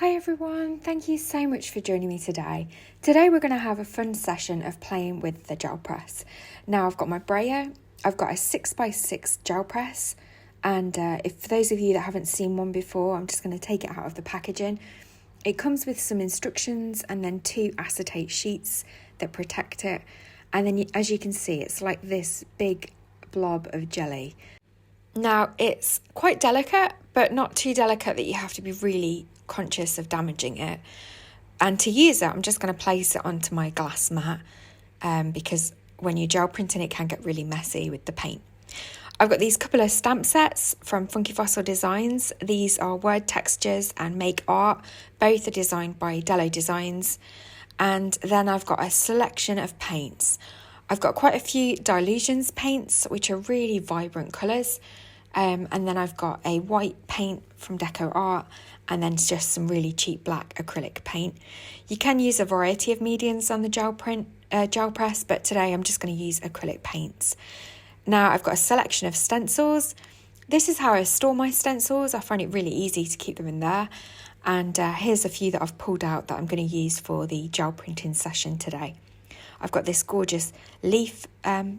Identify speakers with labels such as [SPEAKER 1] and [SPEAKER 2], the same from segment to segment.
[SPEAKER 1] Hi everyone, thank you so much for joining me today. Today we're going to have a fun session of playing with the gel press. Now I've got my brayer, I've got a 6x6 gel press, and if for those of you that haven't seen one before, I'm just going to take it out of the packaging. It comes with some instructions and then 2 acetate sheets that protect it, and then as you can see it's like this big blob of jelly. Now it's quite delicate, but not too delicate that you have to be really conscious of damaging it. And to use it, I'm just going to place it onto my glass mat because when you're gel printing it can get really messy with the paint. I've got these couple of stamp sets from Funky Fossil Designs. These are Word Textures and Make Art. Both are designed by Dellow Designs. And then I've got a selection of paints. I've got quite a few Dylusions paints, which are really vibrant colours. And then I've got a white paint from Decoart, and then just some really cheap black acrylic paint. You can use a variety of mediums on the gel press, but today I'm just going to use acrylic paints. Now I've got a selection of stencils. This is how I store my stencils. I find it really easy to keep them in there. And here's a few that I've pulled out that I'm going to use for the gel printing session today. I've got this gorgeous Leaf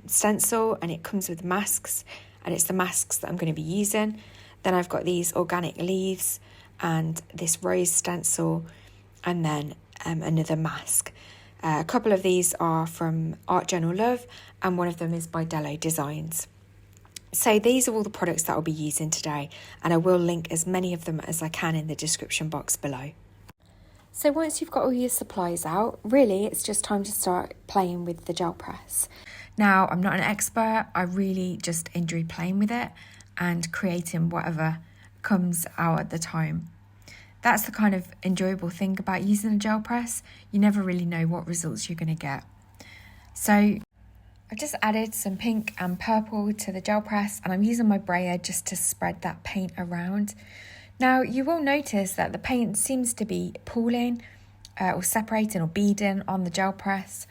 [SPEAKER 1] Stencil, and it comes with masks, and it's the masks that I'm going to be using. Then I've got these organic leaves and this Rose Stencil, and then another mask. A couple of these are from Art Journal Love, and one of them is by Dellow Designs. So these are all the products that I'll be using today, and I will link as many of them as I can in the description box below. So once you've got all your supplies out, really it's just time to start playing with the gel press. Now, I'm not an expert, I really just enjoy playing with it and creating whatever comes out at the time. That's the kind of enjoyable thing about using a gel press. You never really know what results you're going to get. So I've just added some pink and purple to the gel press, and I'm using my brayer just to spread that paint around. Now, you will notice that the paint seems to be pooling or separating or beading on the gel press.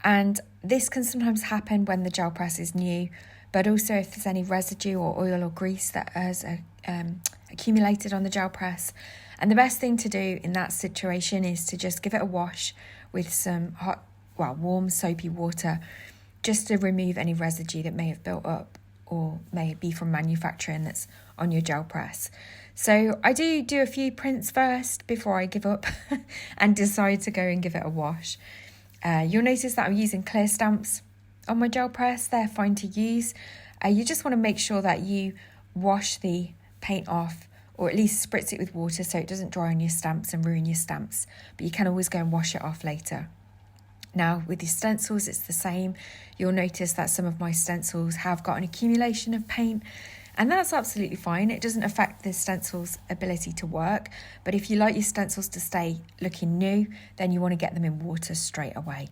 [SPEAKER 1] And this can sometimes happen when the gel press is new, but also if there's any residue or oil or grease that has accumulated on the gel press. And the best thing to do in that situation is to just give it a wash with some warm soapy water, just to remove any residue that may have built up or may be from manufacturing that's on your gel press. So I do a few prints first before I give up and decide to go and give it a wash. You'll notice that I'm using clear stamps on my gel press. They're fine to use. You just want to make sure that you wash the paint off, or at least spritz it with water so it doesn't dry on your stamps and ruin your stamps. But you can always go and wash it off later. Now with the stencils it's the same. You'll notice that some of my stencils have got an accumulation of paint, and that's absolutely fine. It doesn't affect the stencil's ability to work, but if you like your stencils to stay looking new, then you want to get them in water straight away.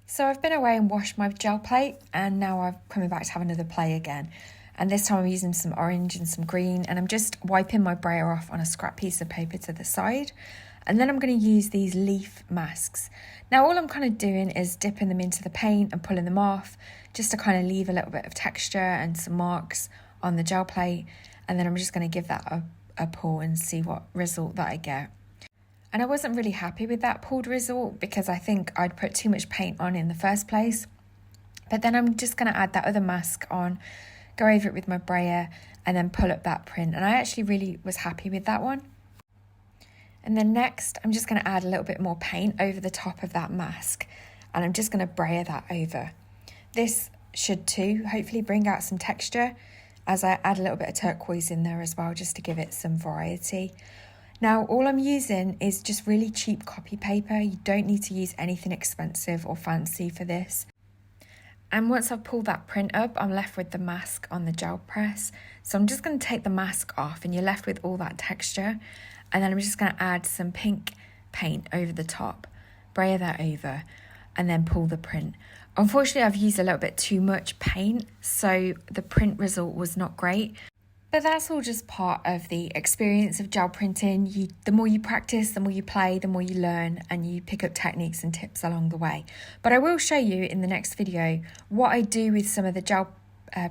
[SPEAKER 1] So I've been away and washed my gel plate, and now I'm coming back to have another play again. And this time I'm using some orange and some green, and I'm just wiping my brayer off on a scrap piece of paper to the side. And then I'm going to use these leaf masks. Now all I'm kind of doing is dipping them into the paint and pulling them off, just to kind of leave a little bit of texture and some marks on the gel plate. And then I'm just going to give that a pull and see what result that I get. And I wasn't really happy with that pulled result because I think I'd put too much paint on in the first place. But then I'm just going to add that other mask on, go over it with my brayer, and then pull up that print. And I actually really was happy with that one. And then next, I'm just going to add a little bit more paint over the top of that mask, and I'm just going to brayer that over. This should too hopefully bring out some texture, as I add a little bit of turquoise in there as well, just to give it some variety. Now, all I'm using is just really cheap copy paper. You don't need to use anything expensive or fancy for this. And once I've pulled that print up, I'm left with the mask on the gel press. So I'm just going to take the mask off, and you're left with all that texture. And then I'm just going to add some pink paint over the top, brayer that over, and then pull the print. Unfortunately, I've used a little bit too much paint, so the print result was not great. But that's all just part of the experience of gel printing. The more you practice, the more you play, the more you learn, and you pick up techniques and tips along the way. But I will show you in the next video what I do with some of the gel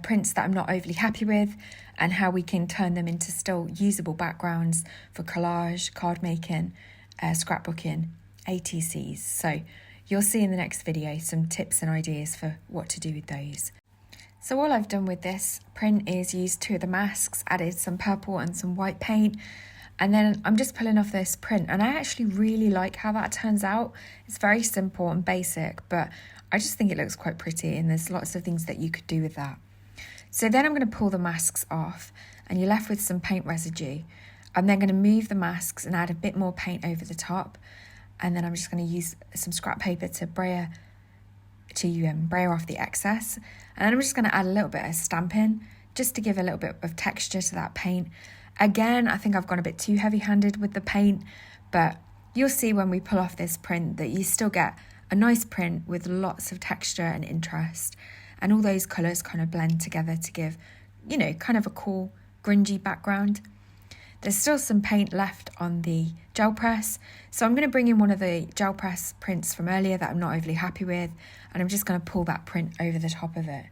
[SPEAKER 1] prints that I'm not overly happy with and how we can turn them into still usable backgrounds for collage, card making, scrapbooking, ATCs. So you'll see in the next video some tips and ideas for what to do with those. So all I've done with this print is used 2 of the masks, added some purple and some white paint, and then I'm just pulling off this print, and I actually really like how that turns out. It's very simple and basic, but I just think it looks quite pretty, and there's lots of things that you could do with that. So then I'm going to pull the masks off, and you're left with some paint residue. I'm then going to move the masks and add a bit more paint over the top, and then I'm just going to use some scrap paper to brayer off the excess. And then I'm just going to add a little bit of stamping just to give a little bit of texture to that paint. Again, I think I've gone a bit too heavy-handed with the paint, but you'll see when we pull off this print that you still get a nice print with lots of texture and interest, and all those colours kind of blend together to give, you know, kind of a cool grungy background. There's still some paint left on the gel press, so I'm going to bring in one of the gel press prints from earlier that I'm not overly happy with, and I'm just going to pull that print over the top of it.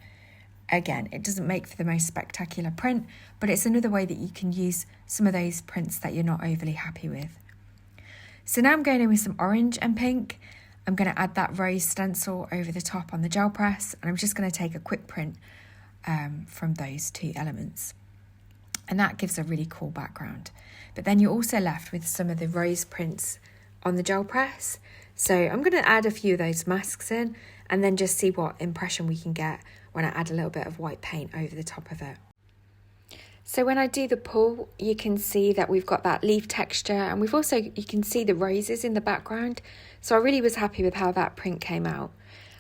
[SPEAKER 1] Again, it doesn't make for the most spectacular print, but it's another way that you can use some of those prints that you're not overly happy with. So now I'm going in with some orange and pink. I'm going to add that rose stencil over the top on the gel press, and I'm just going to take a quick print from those 2 elements. And that gives a really cool background. But then you're also left with some of the rose prints on the gel press. So I'm going to add a few of those masks in and then just see what impression we can get when I add a little bit of white paint over the top of it. So when I do the pull, you can see that we've got that leaf texture, and you can see the roses in the background. So I really was happy with how that print came out.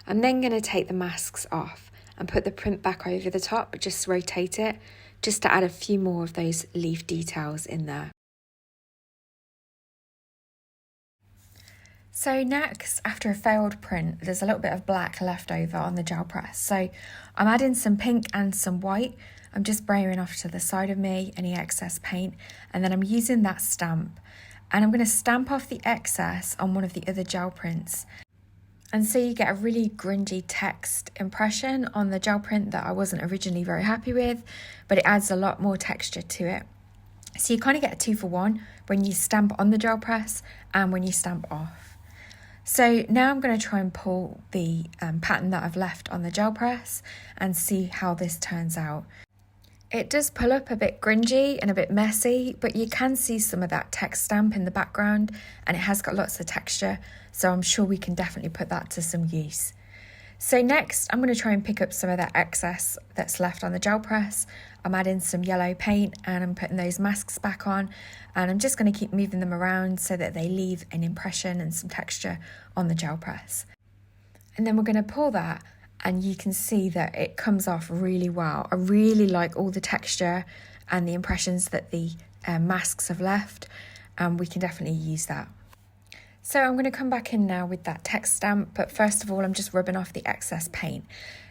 [SPEAKER 1] I'm then going to take the masks off and put the print back over the top, but just rotate it, just to add a few more of those leaf details in there. So next, after a failed print, there's a little bit of black left over on the gel press. So I'm adding some pink and some white. I'm just braying off to the side of me any excess paint, and then I'm using that stamp, and I'm going to stamp off the excess on one of the other gel prints. And so you get a really grungy text impression on the gel print that I wasn't originally very happy with, but it adds a lot more texture to it. So you kind of get a 2 for 1 when you stamp on the gel press and when you stamp off. So now I'm going to try and pull the pattern that I've left on the gel press and see how this turns out. It does pull up a bit grungy and a bit messy, but you can see some of that text stamp in the background, and it has got lots of texture, so I'm sure we can definitely put that to some use. So next, I'm going to try and pick up some of that excess that's left on the gel press. I'm adding some yellow paint and I'm putting those masks back on, and I'm just going to keep moving them around so that they leave an impression and some texture on the gel press. And then we're going to pull that, and you can see that it comes off really well. I really like all the texture and the impressions that the masks have left, and we can definitely use that. So I'm going to come back in now with that text stamp, but first of all I'm just rubbing off the excess paint.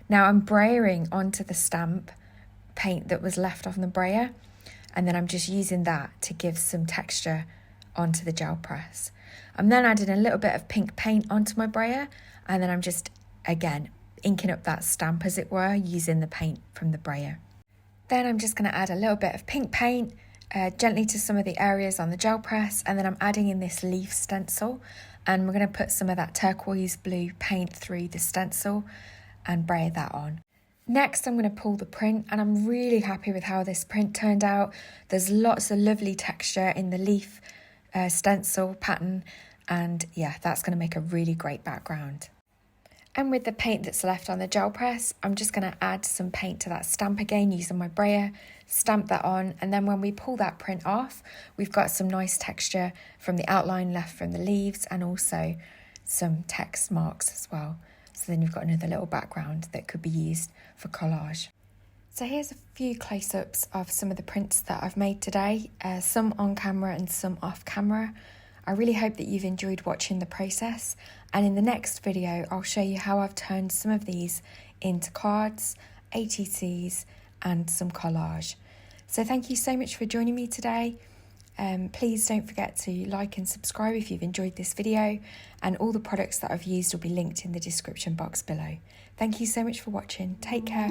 [SPEAKER 1] Now I'm brayering onto the stamp paint that was left on the brayer, and then I'm just using that to give some texture onto the gel press. I'm then adding a little bit of pink paint onto my brayer, and then I'm just, again, inking up that stamp as it were, using the paint from the brayer. Then I'm just going to add a little bit of pink paint gently to some of the areas on the gel press, and then I'm adding in this Leaf Stencil, and we're going to put some of that turquoise blue paint through the stencil and brayer that on. Next I'm going to pull the print, and I'm really happy with how this print turned out. There's lots of lovely texture in the leaf stencil pattern, and yeah, that's going to make a really great background. And with the paint that's left on the gel press, I'm just going to add some paint to that stamp again using my brayer, stamp that on, and then when we pull that print off, we've got some nice texture from the outline left from the leaves, and also some text marks as well. So then you've got another little background that could be used for collage. So here's a few close-ups of some of the prints that I've made today, some on camera and some off camera. I really hope that you've enjoyed watching the process, and in the next video I'll show you how I've turned some of these into cards, ATCs and some collage. So thank you so much for joining me today. Please don't forget to like and subscribe if you've enjoyed this video, and all the products that I've used will be linked in the description box below. Thank you so much for watching. Take care.